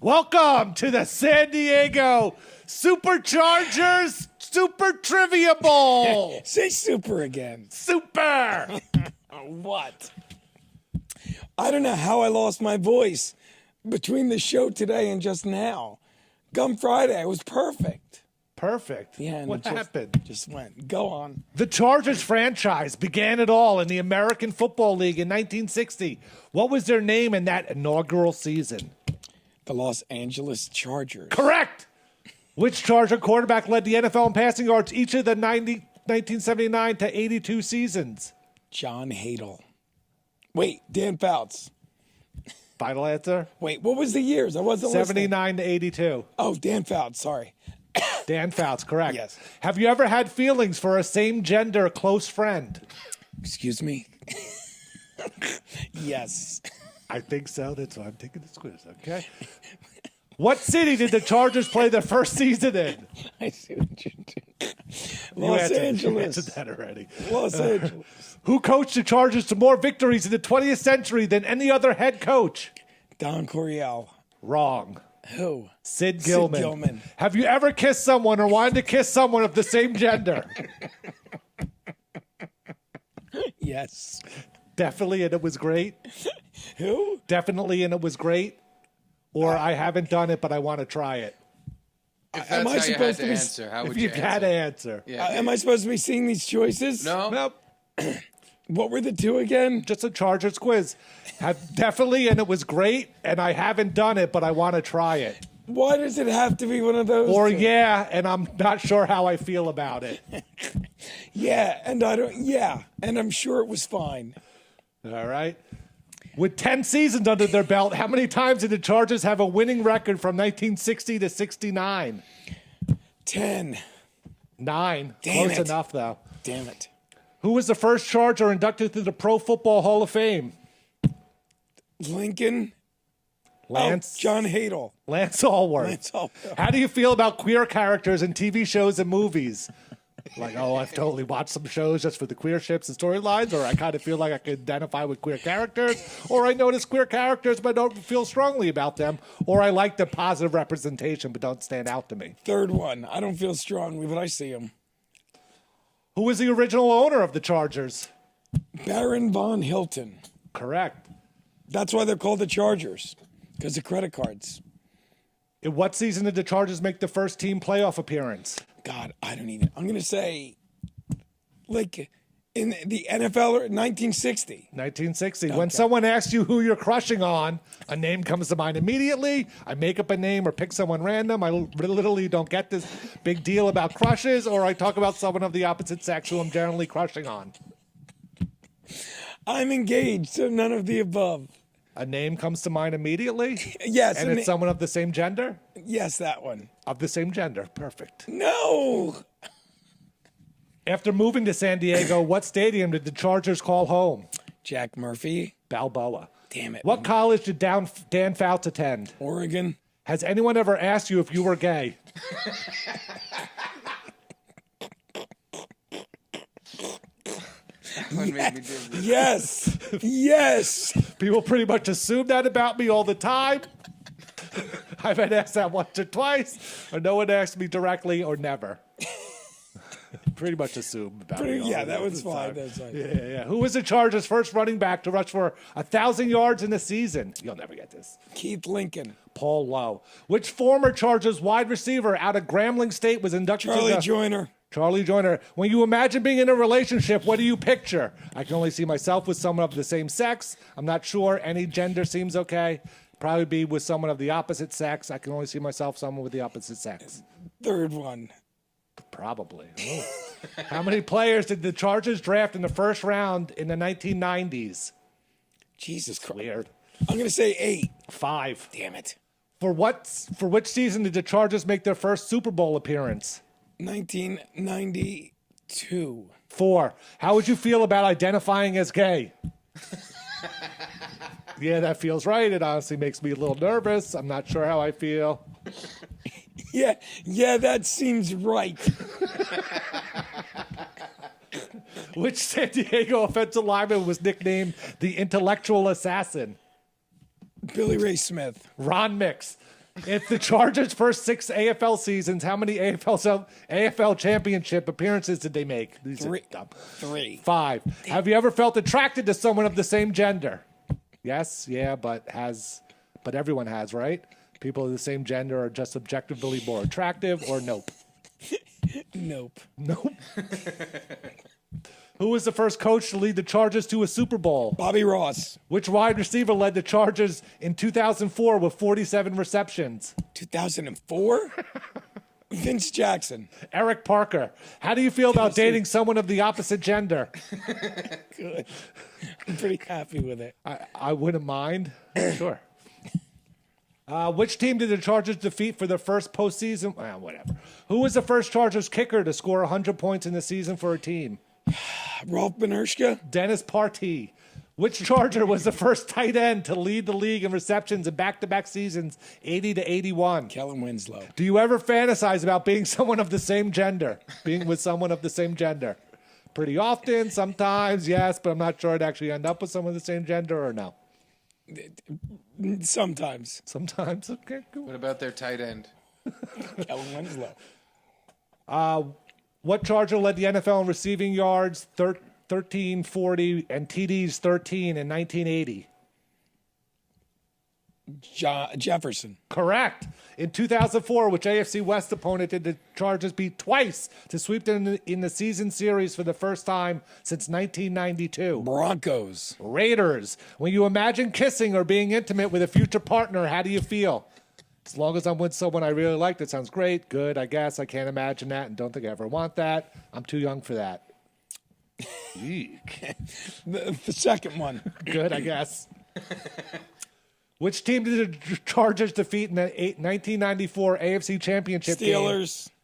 Welcome to the San Diego Superchargers Super Trivia Bowl. Say super again. Super. What? I don't know how I lost my voice between the show today and just now. Gum Friday, it was perfect. Perfect. Yeah. And what it happened? Just went. Go on. The Chargers franchise began it all in the American Football League in 1960. What was their name in that inaugural season? The Los Angeles Chargers. Correct. Which Charger quarterback led the NFL in passing yards each of the 1979 to 82 seasons? John Hadel. Wait, Dan Fouts. Final answer? Wait, what was the years? I wasn't listening. 79 to 82. Oh, Dan Fouts. Sorry. Dan Fouts, correct. Yes. Have you ever had feelings for a same-gender close friend? Excuse me? Yes. I think so. That's why I'm taking this quiz, okay? What city did the Chargers play their first season in? I see what you're doing. Los Angeles. You answered that already. Los Angeles. Who coached the Chargers to more victories in the 20th century than any other head coach? Don Coryell. Wrong. Who? Sid Gilman. Sid Gilman. Have you ever kissed someone or wanted to kiss someone of the same gender? Yes. Definitely, and it was great. Who? Definitely, and it was great. Or I haven't done it, but I want to try it. If Am that's I how you had supposed to to be- answer, how would If you you answer? got to answer. Yeah. Am I supposed to be seeing these choices? No? Nope. What were the two again? Just a Chargers quiz. Definitely, and it was great, and I haven't done it, but I want to try it. Why does it have to be one of those? Or two? yeah, and I'm not sure how I feel about it. Yeah, and I don't. Yeah, and I'm sure it was fine. All right. With 10 seasons under their belt, how many times did the Chargers have a winning record from 1960 to 69? 10. 9. Damn Close it. enough, though. Damn it. Who was the first Charger inducted to the Pro Football Hall of Fame? Lincoln. Lance. Oh, John Hadel. Lance Allworth. Lance Allworth. How do you feel about queer characters in TV shows and movies? Like, oh, I've totally watched some shows just for the queer ships and storylines, or I kind of feel like I can identify with queer characters, or I notice queer characters but don't feel strongly about them, or I like the positive representation but don't stand out to me. Third one. I don't feel strongly, but I see him. Who was the original owner of the Chargers? Baron von Hilton. Correct. That's why they're called the Chargers, because of credit cards. In what season did the Chargers make the first team playoff appearance? God, I don't even. I'm going to say, like, in the NFL, 1960. 1960. When someone asks you who you're crushing on, a name comes to mind immediately. I make up a name or pick someone random. I literally don't get this big deal about crushes, or I talk about someone of the opposite sex who I'm generally crushing on. I'm engaged, so none of the above. A name comes to mind immediately? Yes. And it's someone of the same gender? Yes, that one. Of the same gender. Perfect. No. After moving to San Diego, what stadium did the Chargers call home? Jack Murphy. Balboa. Damn it. What college did Dan Fouts attend? Oregon. Has anyone ever asked you if you were gay? One made me dizzy. Yes. Yes. People pretty much assume that about me all the time. I've been asked that once or twice, or no one asked me directly, or never. Pretty much assume about me. Yeah, all that the was time. fine. That was fine. Yeah. Who was the Chargers' first running back to rush for 1,000 yards in a season? You'll never get this. Keith Lincoln. Paul Lowe. Which former Chargers wide receiver out of Grambling State was inducted Charlie to the... Joyner. Charlie Joyner. When you imagine being in a relationship, what do you picture? I can only see myself with someone of the same sex. I'm not sure. Any gender seems okay. Probably be with someone of the opposite sex. I can only see myself someone with the opposite sex. Third one. Probably. Ooh. How many players did the Chargers draft in the first round in the 1990s? Jesus Christ. Weird. I'm going to say 8. 5. Damn it. For which season did the Chargers make their first Super Bowl appearance? 1992. 4. How would you feel about identifying as gay? Yeah, that feels right. It honestly makes me a little nervous. I'm not sure how I feel. Yeah, that seems right. Which San Diego offensive lineman was nicknamed the Intellectual Assassin? Billy Ray Smith. Ron Mix. If the Chargers' first 6 AFL seasons, how many AFL championship appearances did they make? These are 3. dumb. 3. 5. Have you ever felt attracted to someone of the same gender? Yes, yeah, but everyone has, right? People of the same gender are just objectively more attractive, or nope? Nope. Nope. Who was the first coach to lead the Chargers to a Super Bowl? Bobby Ross. Which wide receiver led the Chargers in 2004 with 47 receptions? 2004? Vince Jackson. Eric Parker. How do you feel about dating someone of the opposite gender? Good. I'm pretty happy with it. I wouldn't mind. Sure. Which team did the Chargers defeat for their first postseason? Well, whatever. Who was the first Chargers kicker to score 100 points in the season for a team? Rolf Benershka. Dennis Partee. Which Charger was the first tight end to lead the league in receptions in back-to-back seasons, 80 to 81? Kellen Winslow. Do you ever fantasize about being someone of the same gender? Being with someone of the same gender? Pretty often, sometimes, yes, but I'm not sure I'd actually end up with someone of the same gender or no. Sometimes. Sometimes, okay, cool. What about their tight end? Kellen Winslow. What Charger led the NFL in receiving yards, 1340, and TDs 13 in 1980? Jefferson. Correct. In 2004, which AFC West opponent did the Chargers beat twice to sweep them in the season series for the first time since 1992? Broncos. Raiders. When you imagine kissing or being intimate with a future partner, how do you feel? As long as I'm with someone I really like, that sounds great. Good, I guess. I can't imagine that and don't think I ever want that. I'm too young for that. Eek. The second one. Good, I guess. Which team did the Chargers defeat in the 1994 AFC Championship game?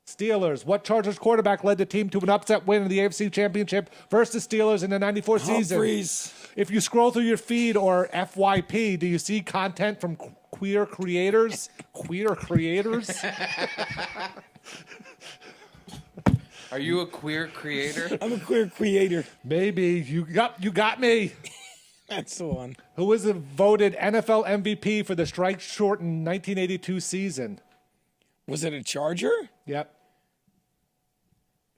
Steelers. What Chargers quarterback led the team to an upset win in the AFC Championship versus Steelers in the 94 season? Humphreys. If you scroll through your feed or FYP, do you see content from queer creators? Queer creators? Are you a queer creator? I'm a queer creator. Maybe. You got me. That's the one. Who was voted NFL MVP for the strike-shortened 1982 season? Was it a Charger? Yep.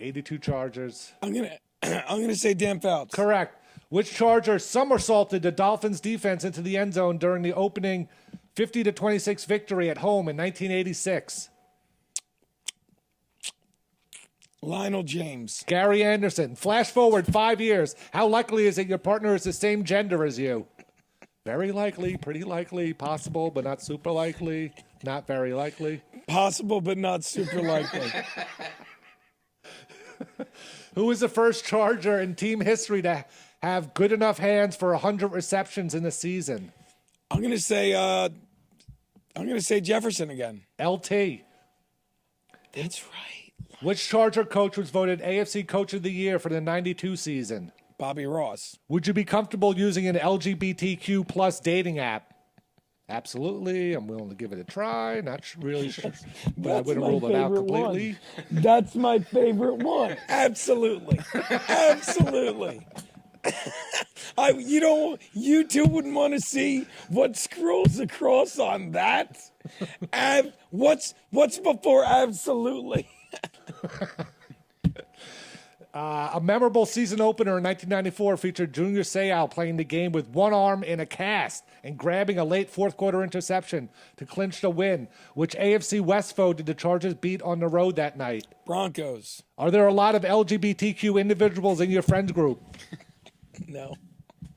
82 Chargers. I'm gonna say Dan Fouts. Correct. Which Charger somersaulted the Dolphins' defense into the end zone during the opening 50-26 victory at home in 1986? Lionel James. Gary Anderson. Flash forward 5 years. How likely is it your partner is the same gender as you? Very likely, pretty likely, possible, but not super likely, not very likely. Possible, but not super likely. Who was the first Charger in team history to have good enough hands for 100 receptions in a season? I'm gonna say Jefferson again. LT. That's right. Which Charger coach was voted AFC Coach of the Year for the 92 season? Bobby Ross. Would you be comfortable using an LGBTQ plus dating app? Absolutely. I'm willing to give it a try. Not really sure, but I wouldn't rule it out completely. That's my favorite one. Absolutely. Absolutely. You two wouldn't want to see what scrolls across on that. What's before absolutely? A memorable season opener in 1994 featured Junior Seau playing the game with one arm in a cast and grabbing a late fourth-quarter interception to clinch the win. Which AFC West foe did the Chargers beat on the road that night? Broncos. Are there a lot of LGBTQ individuals in your friends group? No.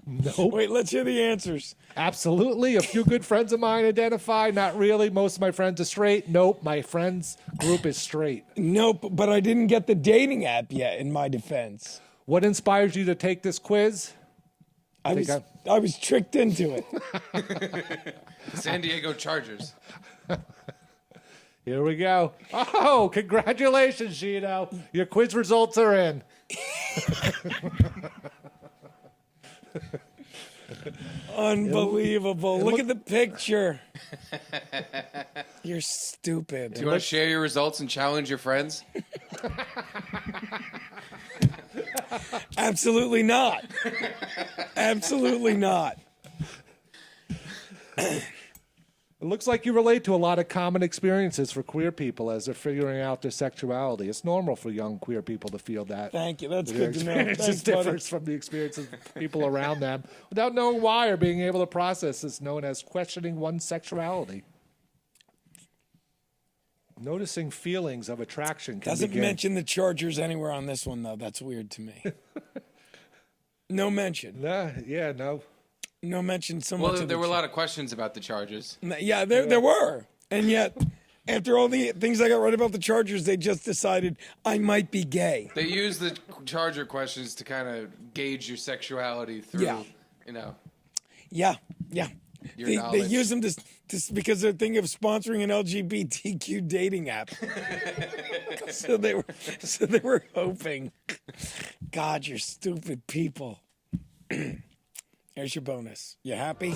Nope. Wait, let's hear the answers. Absolutely. A few good friends of mine identify. Not really. Most of my friends are straight. Nope. My friends group is straight. Nope, but I didn't get the dating app yet, in my defense. What inspires you to take this quiz? I was tricked into it. San Diego Chargers. Here we go. Oh, congratulations, Geno. Your quiz results are in. Unbelievable. Look at the picture. You're stupid. Do you want to share your results and challenge your friends? Absolutely not. Absolutely not. It looks like you relate to a lot of common experiences for queer people as they're figuring out their sexuality. It's normal for young queer people to feel that. Thank you. That's Their good to know. experience Thanks, is different from the experiences of people around them without knowing why or being able to process is known as questioning one's sexuality. Noticing feelings of attraction can Doesn't begin. mention the Chargers anywhere on this one, though. That's weird to me. No mention. No. No mention so much. Well, of there the were a lot of questions about the Chargers. Yeah, there were. And yet, after all the things I got right about the Chargers, they just decided I might be gay. They use the Charger questions to kind of gauge your sexuality through, Yeah. you know. Yeah. Your They knowledge. use them to because they're thinking of sponsoring an LGBTQ dating app. so they were hoping. God, you're stupid people. Here's your bonus. You happy?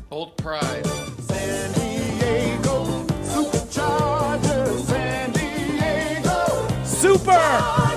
Bold pride. San Diego Superchargers, San Diego Super!